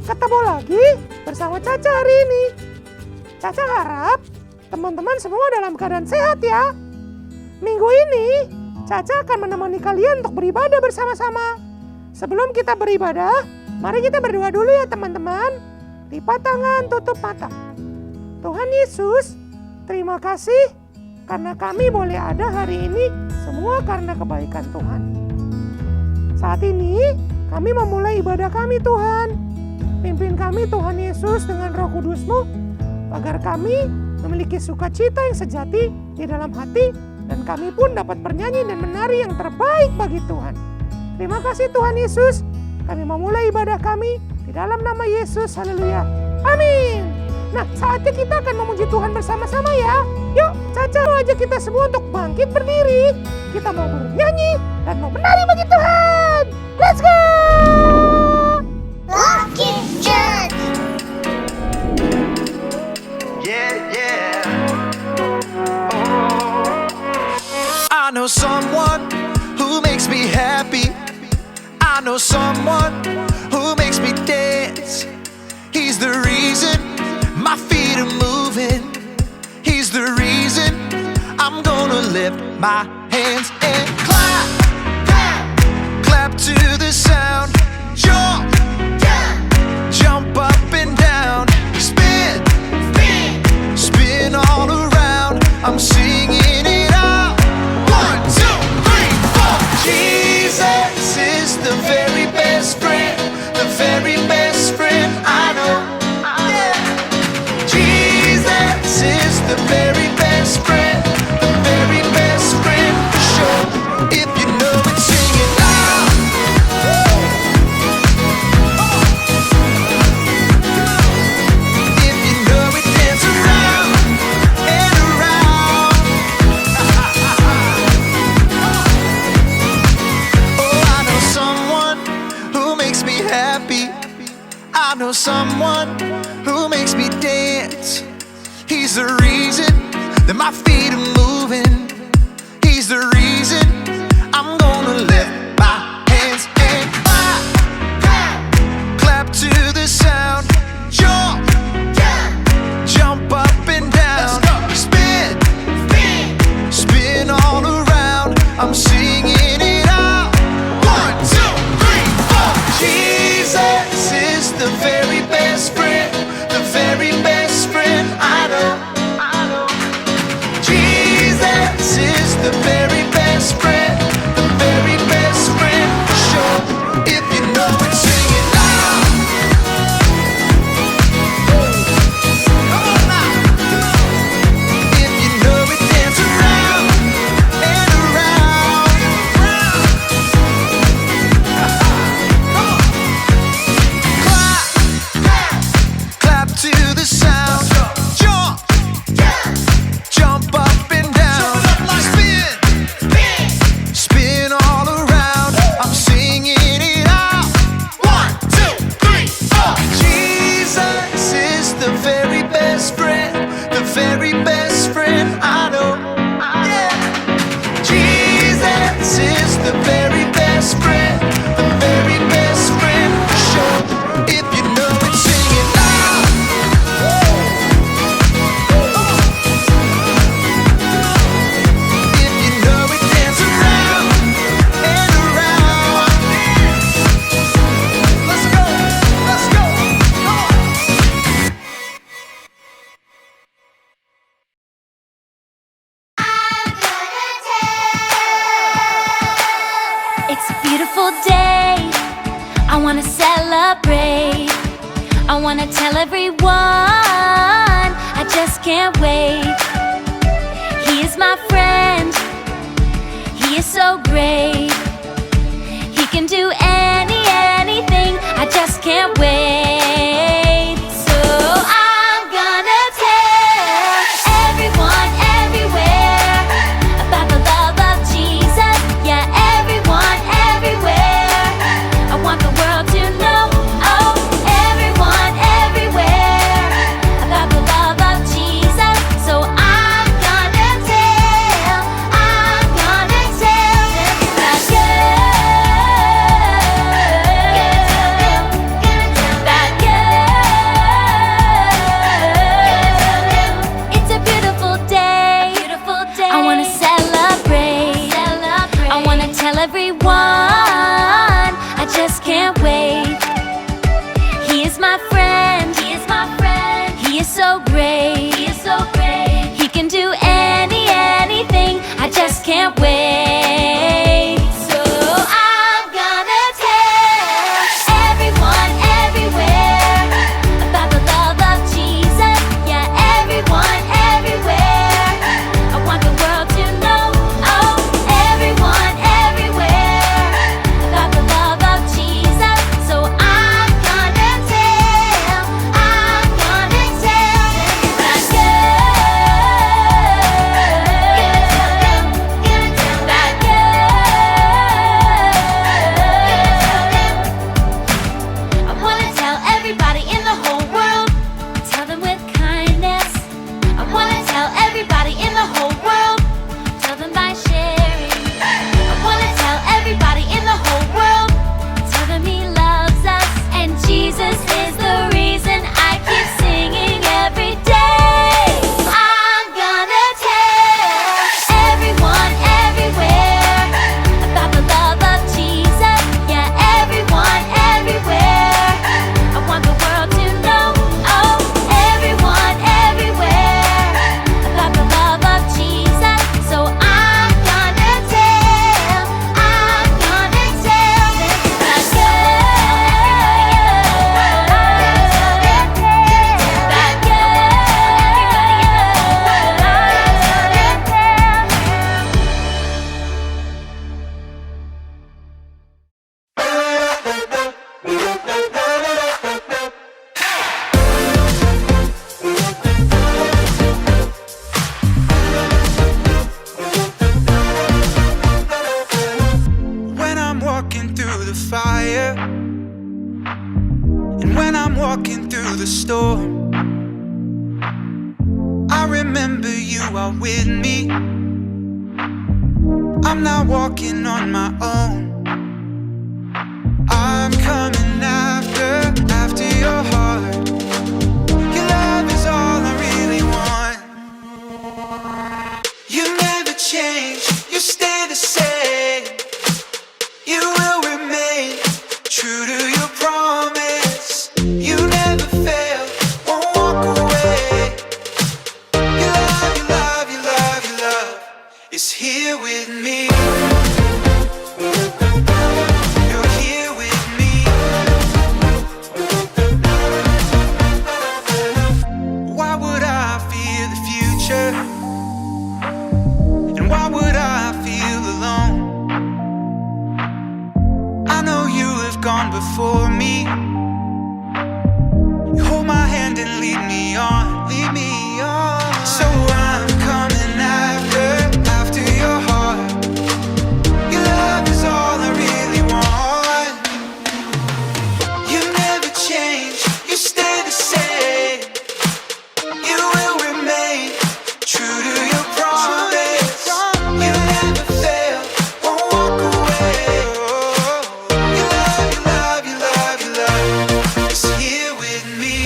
ketemu lagi bersama Caca hari ini. Caca harap teman-teman semua dalam keadaan sehat ya. Minggu ini Caca akan menemani kalian untuk beribadah bersama-sama. Sebelum kita beribadah, mari kita berdoa dulu ya teman-teman. Lipat tangan, tutup mata. Tuhan Yesus, terima kasih karena kami boleh ada hari ini semua karena kebaikan Tuhan. Saat ini kami memulai ibadah kami Tuhan. Pimpin kami Tuhan Yesus dengan Roh Kudus-Mu agar kami memiliki sukacita yang sejati di dalam hati dan kami pun dapat bernyanyi dan menari yang terbaik bagi Tuhan. Terima kasih Tuhan Yesus. Kami memulai ibadah kami di dalam nama Yesus. Haleluya. Amin. Nah, saatnya kita akan memuji Tuhan bersama-sama ya. Yuk, Caca mau ajak kita semua untuk bangkit berdiri. Kita mau bernyanyi dan mau menari bagi Tuhan. Let's go! Rocket Church. Yeah. Oh. I know someone who makes me happy. I know someone who makes me dance. He's the reason my feet are moving. He's the reason I'm gonna lift my hands and clap. Clap to the sound. Jump up and down. Spin all around. I'm singing it out. 1, 2, 3, 4. Jesus is the very best friend. The very best friend I know. Jesus is the very best friend. The very best friend for sure. If you know it, sing it loud. If you know it, dance around and around. Oh, I know someone who makes me happy. I know someone who makes me dance. He's the reason that my feet are moving. He's the reason I'm gonna lift my hands and clap. Clap to the sound. Jump up and down. Spin all around. I'm singing it out. 1, 2, 3, 4. Jesus is the very best friend. The very best friend I know. Jesus is the very best friend. The very best friend for sure. If you know it, sing it loud. Come on now. If you know it, dance around and around. Come on. Clap to the sound. Jump up and down. Spin all around. I'm singing it out. 1, 2, 3, 4. Jesus is the very best friend. The very best friend I know. Jesus is the very best friend. The very best friend for sure. If you know it, sing it loud. If you know it, dance around and around. Let's go. Come on. It's a beautiful day. I wanna celebrate. I wanna tell everyone. I just can't wait. He is my friend. He is so great. He can do anything. I just can't wait. So I'm gonna tell everyone everywhere about the love of Jesus. Yeah, everyone everywhere. I want the world to know. Oh, everyone everywhere about the love of Jesus. So I'm gonna tell that girl. is my friend. He is my friend. He is so great. He is so great. He can do anything. I just can't wait. So I'm gonna tell everyone everywhere about the love of Jesus. Yeah, everyone everywhere. I want the world to know. Oh, everyone everywhere about the love of Jesus. So I'm gonna tell. I'm gonna tell them that I wanna tell everybody in the whole world. Tell them with kindness. I wanna tell everybody in the whole world. Tell them by sharing. I wanna tell everybody in the whole world. Tell them He loves us, and Jesus is the reason I keep singing every day. I'm gonna tell everyone everywhere about the love of Jesus. Yeah, everyone everywhere. I want the world to know. Oh, everyone everywhere about the love of Jesus. So I'm gonna tell. I'm gonna tell them that When I'm walking through the fire, and when I'm walking through the storm, I remember you are with me. I'm not walking on my own. I'm coming after your heart. Your love is all I really want. You never change, you stay the same. You will remain true to your promise. You never fail, won't walk away. Your love, your love, your love, your love is here with me. You're here with me. Why would I fear the future? And why would I feel alone? I know you have gone before me. You hold my hand and lead me on, lead me on. So I'm coming after your heart. Your love is all I really want. You never change, you stay the same. You will remain true to your promise. You never fail, won't walk away. Your love, your love, your love, your love is here with me.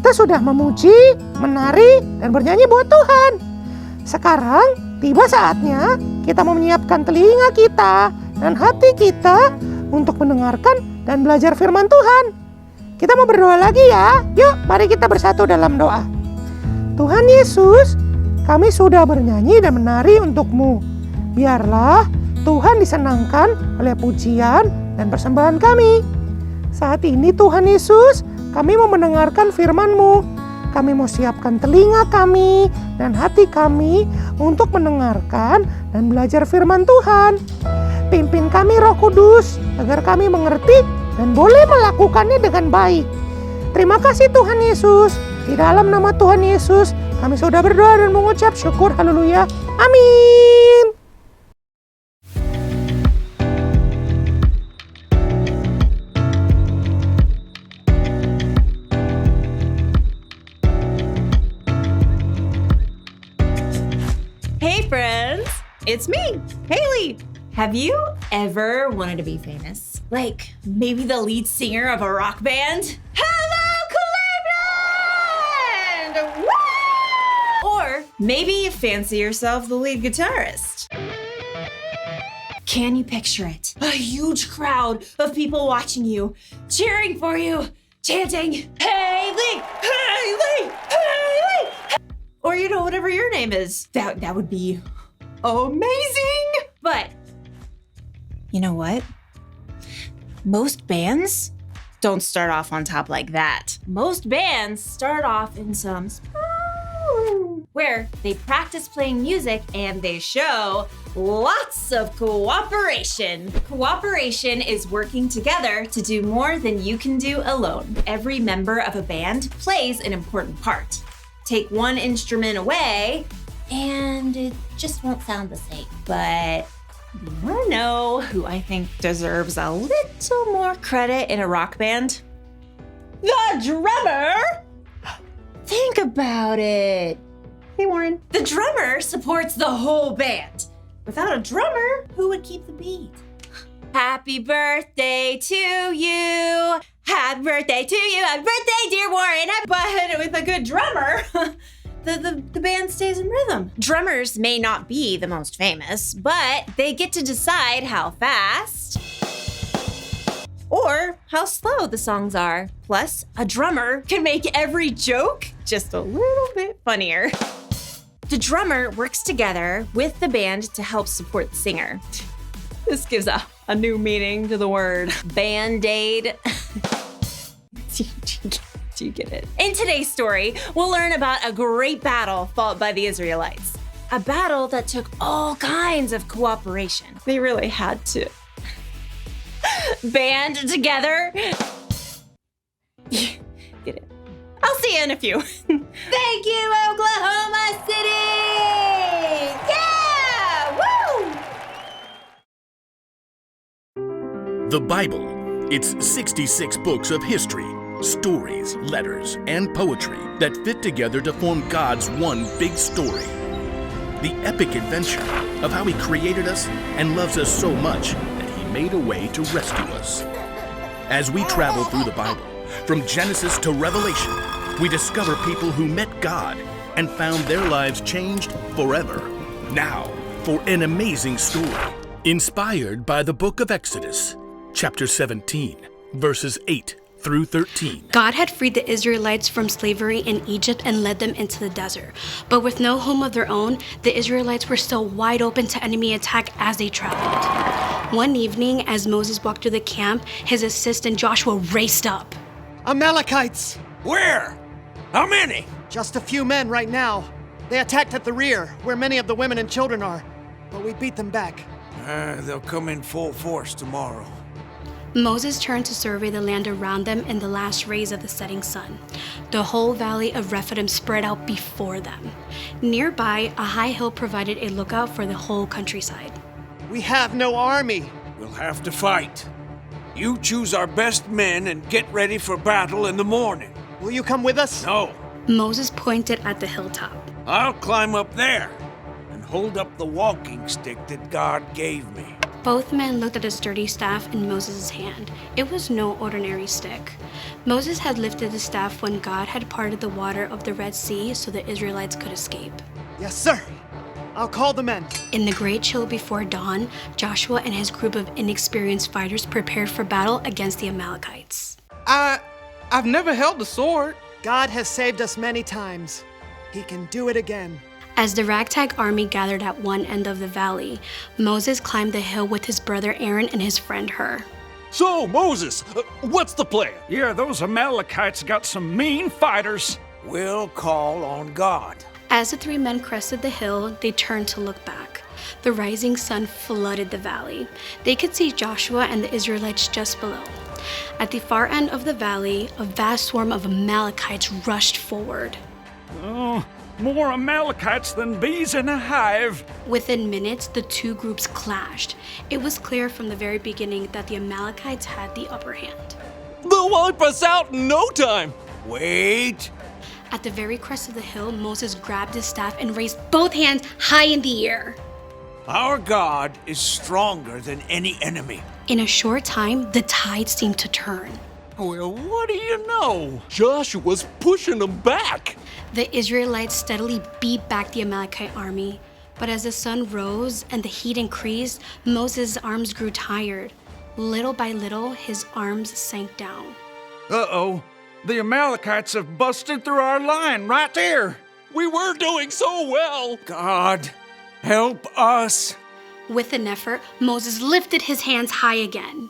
Kita sudah memuji, menari, dan bernyanyi buat Tuhan. Sekarang tiba saatnya kita menyiapkan telinga kita dan hati kita untuk mendengarkan dan belajar firman Tuhan. Kita mau berdoa lagi ya. Yuk, mari kita bersatu dalam doa. Tuhan Yesus, kami sudah bernyanyi dan menari untuk-Mu. Biarlah Tuhan disenangkan oleh pujian dan persembahan kami. Saat ini Tuhan Yesus, kami mau mendengarkan firman-Mu. Kami mau siapkan telinga kami dan hati kami untuk mendengarkan dan belajar firman Tuhan. Pimpin kami Roh Kudus agar kami mengerti dan boleh melakukannya dengan baik. Terima kasih Tuhan Yesus. Di dalam nama Tuhan Yesus, kami sudah berdoa dan mengucap syukur. Haleluya. Amin. Hey friends, it's me, Haley. Have you ever wanted to be famous? Like maybe the lead singer of a rock band? Hello, Cleveland! Woo! Or maybe you fancy yourself the lead guitarist. Can you picture it? A huge crowd of people watching you, cheering for you, chanting, Haley, Haley, Haley! Or, whatever your name is. That would be amazing. But, you know what? Most bands don't start off on top like that. Most bands start off in some where they practice playing music and they show lots of cooperation. Cooperation is working together to do more than you can do alone. Every member of a band plays an important part. Take one instrument away, and it just won't sound the same. But you wanna know who I think deserves a little more credit in a rock band? The drummer! Think about it. Hey, Warren. The drummer supports the whole band. Without a drummer, who would keep the beat? Happy birthday to you. Happy birthday to you. Happy birthday, dear Warren. But with a good drummer, the band stays in rhythm. Drummers may not be the most famous, but they get to decide how fast or how slow the songs are. Plus, a drummer can make every joke just a little bit funnier. The drummer works together with the band to help support the singer. This gives a new meaning to the word Band-Aid. Do you get it? In today's story, we'll learn about a great battle fought by the Israelites. A battle that took all kinds of cooperation. They really had to band together. Get it? I'll see you in a few. Thank you, Oklahoma City! Yeah! Woo! The Bible. It's 66 books of history, stories, letters, and poetry that fit together to form God's one big story. The epic adventure of how He created us and loves us so much that He made a way to rescue us. As we travel through the Bible, from Genesis to Revelation, we discover people who met God and found their lives changed forever. Now, for an amazing story, inspired by the book of Exodus, chapter 17, verses 8 through 13. God had freed the Israelites from slavery in Egypt and led them into the desert. But with no home of their own, the Israelites were still wide open to enemy attack as they traveled. One evening, as Moses walked through the camp, his assistant Joshua raced up. Amalekites! Where? How many? Just a few men right now. They attacked at the rear, where many of the women and children are. But we beat them back. They'll come in full force tomorrow. Moses turned to survey the land around them in the last rays of the setting sun. The whole valley of Rephidim spread out before them. Nearby, a high hill provided a lookout for the whole countryside. We have no army. We'll have to fight. You choose our best men and get ready for battle in the morning. Will you come with us? No, Moses pointed at the hilltop. I'll climb up there and hold up the walking stick that God gave me. Both men looked at the sturdy staff in Moses' hand. It was no ordinary stick. Moses had lifted the staff when God had parted the water of the Red Sea so the Israelites could escape. Yes, sir. I'll call the men. In the great chill before dawn, Joshua and his group of inexperienced fighters prepared for battle against the Amalekites. I've never held a sword. God has saved us many times. He can do it again. As the ragtag army gathered at one end of the valley, Moses climbed the hill with his brother Aaron and his friend Hur. So, Moses, what's the plan? Yeah, those Amalekites got some mean fighters. We'll call on God. As the three men crested the hill, they turned to look back. The rising sun flooded the valley. They could see Joshua and the Israelites just below. At the far end of the valley, a vast swarm of Amalekites rushed forward. Oh, more Amalekites than bees in a hive. Within minutes, the two groups clashed. It was clear from the very beginning that the Amalekites had the upper hand. They'll wipe us out in no time. Wait. At the very crest of the hill, Moses grabbed his staff and raised both hands high in the air. Our God is stronger than any enemy. In a short time, the tide seemed to turn. Well, what do you know? Joshua's pushing them back. The Israelites steadily beat back the Amalekite army. But as the sun rose and the heat increased, Moses' arms grew tired. Little by little, his arms sank down. Uh-oh. The Amalekites have busted through our line right there. We were doing so well. God, help us. With an effort, Moses lifted his hands high again.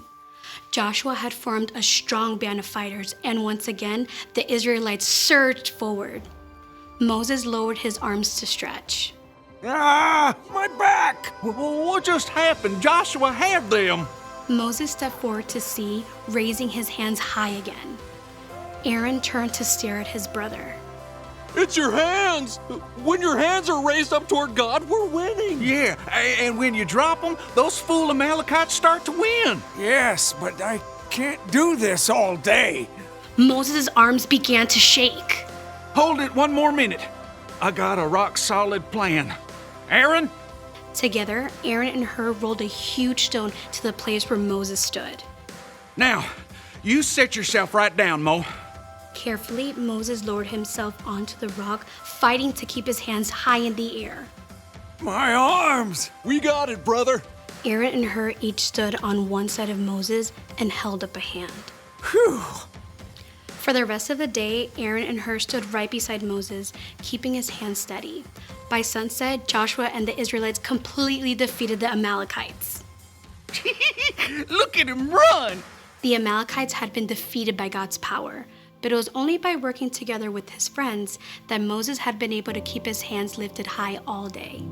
Joshua had formed a strong band of fighters, and once again, the Israelites surged forward. Moses lowered his arms to stretch. Ah, my back! What just happened? Joshua had them. Moses stepped forward to see, raising his hands high again. Aaron turned to stare at his brother. It's your hands. When your hands are raised up toward God, we're winning. Yeah, and when you drop them, those fool Amalekites start to win. Yes, but I can't do this all day. Moses' arms began to shake. Hold it one more minute. I got a rock-solid plan. Aaron? Together, Aaron and Hur rolled a huge stone to the place where Moses stood. Now, you set yourself right down, Mo. Carefully, Moses lowered himself onto the rock, fighting to keep his hands high in the air. My arms! We got it, brother. Aaron and Hur each stood on one side of Moses and held up a hand. Whew! For the rest of the day, Aaron and Hur stood right beside Moses, keeping his hands steady. By sunset, Joshua and the Israelites completely defeated the Amalekites. Look at him run! The Amalekites had been defeated by God's power, but it was only by working together with his friends that Moses had been able to keep his hands lifted high all day.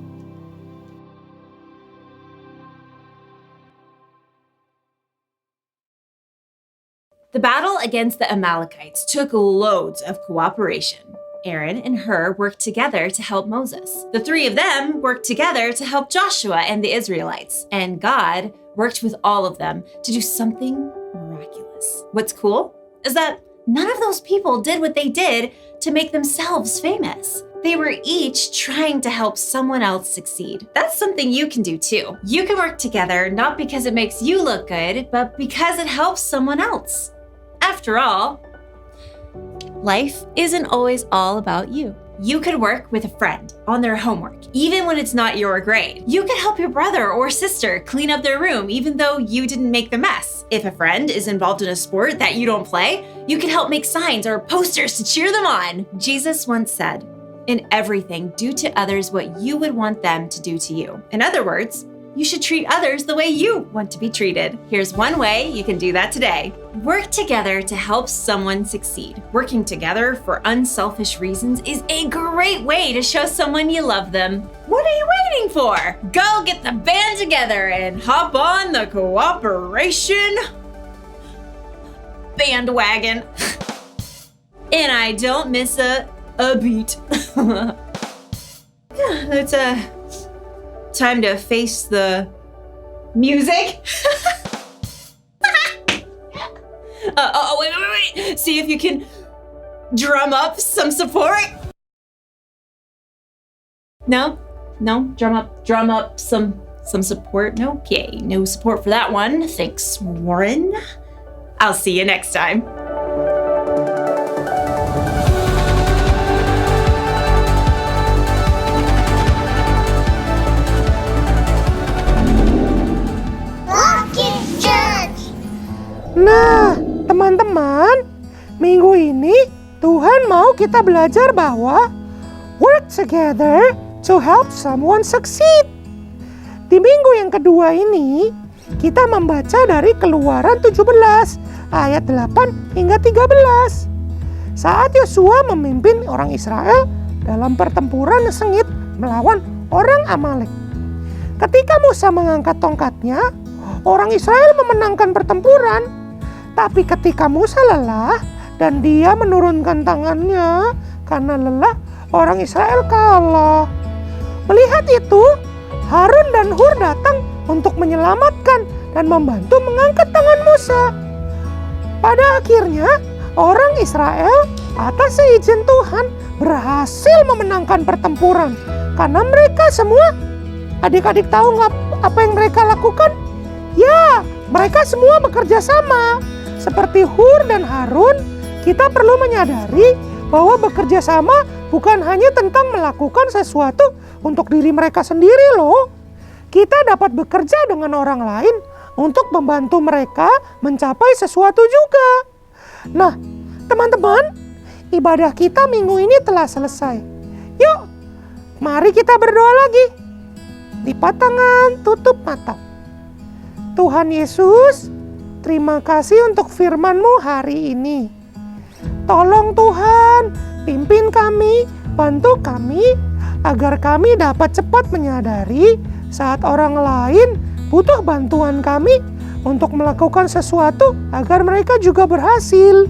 The battle against the Amalekites took loads of cooperation. Aaron and Hur worked together to help Moses. The three of them worked together to help Joshua and the Israelites. And God worked with all of them to do something miraculous. What's cool is that none of those people did what they did to make themselves famous. They were each trying to help someone else succeed. That's something you can do too. You can work together not because it makes you look good, but because it helps someone else. After all, life isn't always all about you. You could work with a friend on their homework, even when it's not your grade. You could help your brother or sister clean up their room, even though you didn't make the mess. If a friend is involved in a sport that you don't play, you can help make signs or posters to cheer them on. Jesus once said, "In everything, do to others what you would want them to do to you." In other words, you should treat others the way you want to be treated. Here's one way you can do that today. Work together to help someone succeed. Working together for unselfish reasons is a great way to show someone you love them. What are you waiting for? Go get the band together and hop on the cooperation bandwagon. And I don't miss a beat. It's time to face the music. Wait. See if you can drum up some support. No, drum up some Some support? Okay, no support for that one. Thanks, Warren. I'll see you next time. Nah, teman-teman, minggu ini Tuhan mau kita belajar bahwa work together to help someone succeed. Di minggu yang kedua ini, kita membaca dari Keluaran 17 ayat 8 hingga 13. Saat Yosua memimpin orang Israel dalam pertempuran sengit melawan orang Amalek. Ketika Musa mengangkat tongkatnya, orang Israel memenangkan pertempuran. Tapi ketika Musa lelah dan dia menurunkan tangannya karena lelah, orang Israel kalah. Melihat itu, Harun dan Hur datang untuk menyelamatkan dan membantu mengangkat tangan Musa. Pada akhirnya, orang Israel atas seizin Tuhan berhasil memenangkan pertempuran. Karena mereka semua, adik-adik tahu nggak apa yang mereka lakukan? Ya, mereka semua bekerja sama. Seperti Hur dan Harun, kita perlu menyadari bahwa bekerja sama bukan hanya tentang melakukan sesuatu untuk diri mereka sendiri loh. Kita dapat bekerja dengan orang lain untuk membantu mereka mencapai sesuatu juga. Nah, teman-teman, ibadah kita minggu ini telah selesai. Yuk, mari kita berdoa lagi. Lipat tangan, tutup mata. Tuhan Yesus, terima kasih untuk firman-Mu hari ini. Tolong Tuhan, pimpin kami, bantu kami, agar kami dapat cepat menyadari saat orang lain butuh bantuan kami untuk melakukan sesuatu agar mereka juga berhasil.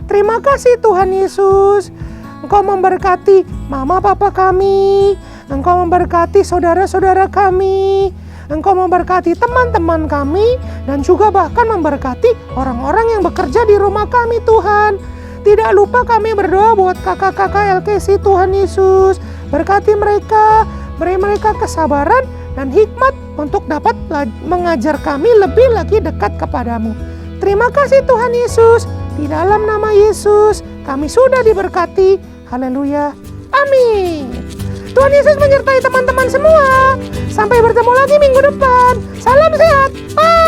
Terima kasih Tuhan Yesus. Engkau memberkati mama papa kami, Engkau memberkati saudara-saudara kami, Engkau memberkati teman-teman kami, dan juga bahkan memberkati orang-orang yang bekerja di rumah kami Tuhan. Tidak lupa kami berdoa buat kakak-kakak LKC Tuhan Yesus. Berkati mereka, beri mereka kesabaran dan hikmat untuk dapat mengajar kami lebih lagi dekat kepadamu. Terima kasih Tuhan Yesus. Di dalam nama Yesus kami sudah diberkati. Haleluya. Amin. Tuhan Yesus menyertai teman-teman semua. Sampai bertemu lagi minggu depan. Salam sehat. Bye.